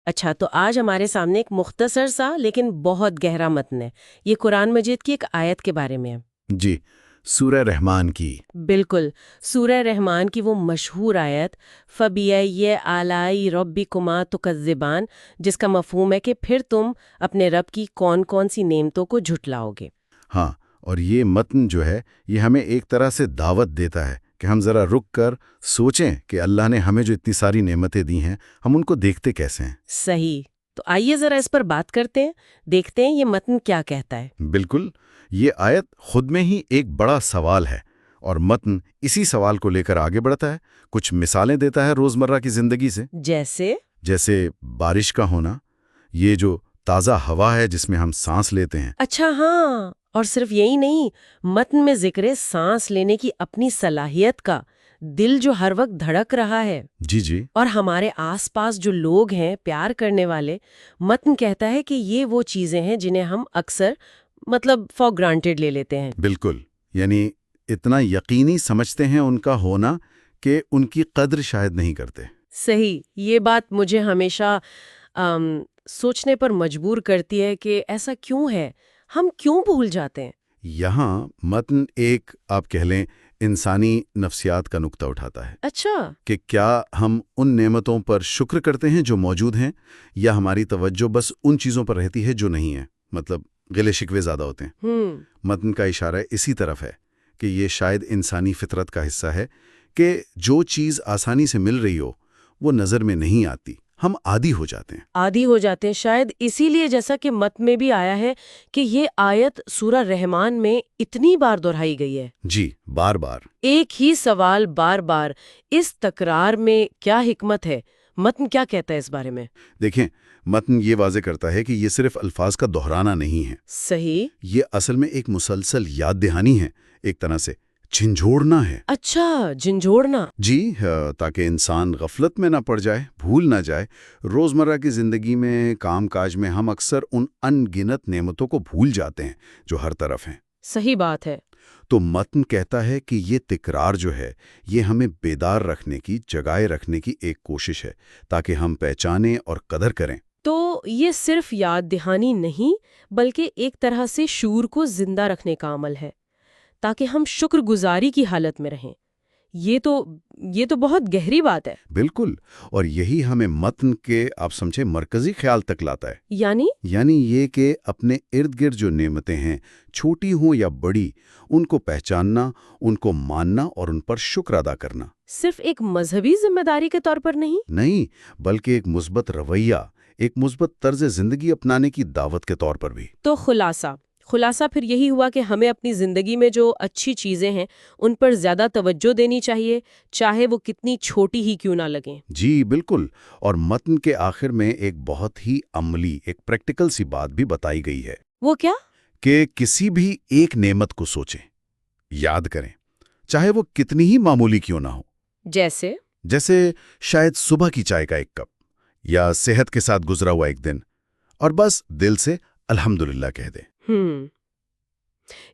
اچھا، تو آج ہمارے سامنے ایک مختصر سا لیکن بہت گہرا متن ہے۔ یہ قرآن مجید کی ایک آیت کے بارے میں ہے۔ جی، سورہ رحمان کی۔ بالکل، سورہ رحمان کی وہ مشہور آیت فَبِأَيِّ آلَاءِ رَبِّكُمَا تُكَذِّبَانِ، جس کا مفہوم ہے کہ پھر تم اپنے رب کی کون کون سی نعمتوں کو جھٹلاؤ گے۔ ہاں، اور یہ متن جو ہے یہ ہمیں ایک طرح سے دعوت دیتا ہے کہ ہم ذرا رک کر سوچیں کہ اللہ نے ہمیں جو اتنی ساری نعمتیں دی ہیں ہم ان کو دیکھتے کیسے ہیں۔ صحیح، تو آئیے ذرا اس پر بات کرتے ہیں، دیکھتے ہیں یہ متن کیا کہتا ہے۔ بالکل، یہ آیت خود میں ہی ایک بڑا سوال ہے اور متن اسی سوال کو لے کر آگے بڑھتا ہے، کچھ مثالیں دیتا ہے روزمرہ کی زندگی سے، جیسے بارش کا ہونا، یہ جو تازہ ہوا ہے جس میں ہم سانس لیتے ہیں۔ اچھا ہاں، اور صرف یہی نہیں، متن میں ذکر ہے سانس لینے کی اپنی صلاحیت کا، دل جو ہر وقت دھڑک رہا ہے۔ جی، اور ہمارے آس پاس جو لوگ ہیں پیار کرنے والے، متن کہتا ہے کہ یہ وہ چیزیں ہیں جنہیں ہم اکثر فار گرانٹیڈ لے لیتے ہیں۔ بالکل، یعنی اتنا یقینی سمجھتے ہیں ان کا ہونا کہ ان کی قدر شاید نہیں کرتے۔ صحیح، یہ بات مجھے ہمیشہ سوچنے پر مجبور کرتی ہے کہ ایسا کیوں ہے، ہم کیوں بھول جاتے ہیں؟ یہاں متن ایک آپ کہہ لیں انسانی نفسیات کا نقطہ اٹھاتا ہے۔ اچھا، کہ کیا ہم ان نعمتوں پر شکر کرتے ہیں جو موجود ہیں، یا ہماری توجہ بس ان چیزوں پر رہتی ہے جو نہیں ہیں، گلے شکوے زیادہ ہوتے ہیں۔ متن کا اشارہ اسی طرف ہے کہ یہ شاید انسانی فطرت کا حصہ ہے کہ جو چیز آسانی سے مل رہی ہو وہ نظر میں نہیں آتی، ہم عادی ہو جاتے ہیں۔ شاید اسی لیے جیسا کہ متن میں بھی آیا ہے کہ یہ آیت سورہ رحمان میں اتنی بار دہرائی گئی ہے۔ جی، بار بار ایک ہی سوال بار بار، اس تکرار میں کیا حکمت ہے؟ متن کیا کہتا ہے اس بارے میں؟ دیکھیں، متن یہ واضح کرتا ہے کہ یہ صرف الفاظ کا دہرانا نہیں ہے۔ صحیح، یہ اصل میں ایک مسلسل یاد دہانی ہے، ایک طرح سے جھنجھوڑنا ہے۔ اچھا، جھنجھوڑنا۔ جی، تاکہ انسان غفلت میں نہ پڑ جائے، بھول نہ جائے۔ روزمرہ کی زندگی میں، کام کاج میں ہم اکثر ان ان گنت نعمتوں کو بھول جاتے ہیں جو ہر طرف ہیں۔ صحیح بات ہے۔ تو متن کہتا ہے کہ یہ تکرار جو ہے یہ ہمیں بیدار رکھنے کی، جگائے رکھنے کی ایک کوشش ہے تاکہ ہم پہچانیں اور قدر کریں۔ تو یہ صرف یاد دہانی نہیں بلکہ ایک طرح سے شعور کو زندہ رکھنے کا عمل ہے تاکہ ہم شکر گزاری کی حالت میں رہیں۔ یہ تو بہت گہری بات ہے۔ بالکل، اور یہی ہمیں متن کے آپ سمجھے مرکزی خیال تک لاتا ہے۔ یعنی یہ کہ اپنے ارد گرد جو نعمتیں ہیں، چھوٹی ہوں یا بڑی، ان کو پہچاننا، ان کو ماننا اور ان پر شکر ادا کرنا۔ صرف ایک مذہبی ذمہ داری کے طور پر نہیں، بلکہ ایک مثبت رویہ، ایک مثبت طرز زندگی اپنانے کی دعوت کے طور پر بھی۔ تو خلاصہ پھر یہی ہوا کہ ہمیں اپنی زندگی میں جو اچھی چیزیں ہیں ان پر زیادہ توجہ دینی چاہیے، چاہے وہ کتنی چھوٹی ہی کیوں نہ لگیں۔ جی بالکل، اور متن کے آخر میں ایک بہت ہی عملی، ایک پریکٹیکل سی بات بھی بتائی گئی ہے۔ وہ کیا؟ کہ کسی بھی ایک نعمت کو سوچیں، یاد کریں، چاہے وہ کتنی ہی معمولی کیوں نہ ہو۔ جیسے شاید صبح کی چائے کا ایک کپ، یا صحت کے ساتھ گزرا ہوا ایک دن، اور بس دل سے الحمدللہ کہہ دیں۔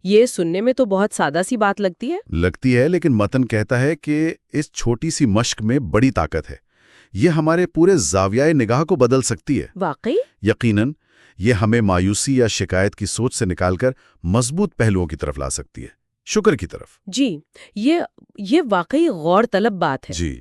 یہ سننے میں تو بہت سادہ سی بات لگتی ہے، لیکن متن کہتا ہے کہ اس چھوٹی سی مشق میں بڑی طاقت ہے۔ یہ ہمارے پورے زاویہ نگاہ کو بدل سکتی ہے۔ واقعی؟ یقیناً، یہ ہمیں مایوسی یا شکایت کی سوچ سے نکال کر مضبوط پہلوؤں کی طرف لا سکتی ہے، شکر کی طرف۔ جی، یہ واقعی غور طلب بات ہے۔ جی،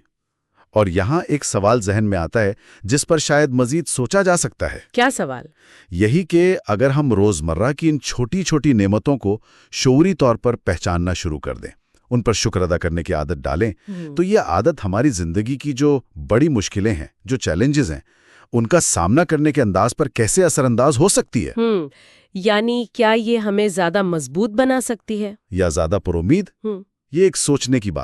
اور یہاں ایک سوال ذہن میں آتا ہے جس پر شاید مزید سوچا جا سکتا ہے۔ کیا سوال؟ یہی کہ اگر ہم روزمرہ کی ان چھوٹی چھوٹی نعمتوں کو شعوری طور پر پہچاننا شروع کر دیں، ان پر شکر ادا کرنے کی عادت ڈالیں، تو یہ عادت ہماری زندگی کی جو بڑی مشکلیں ہیں، جو چیلنجز ہیں، ان کا سامنا کرنے کے انداز پر کیسے اثر انداز ہو سکتی ہے۔ یعنی کیا یہ ہمیں زیادہ مضبوط بنا سکتی ہے؟ یا زیادہ پر امید؟ یہ ایک سوچنے کی بات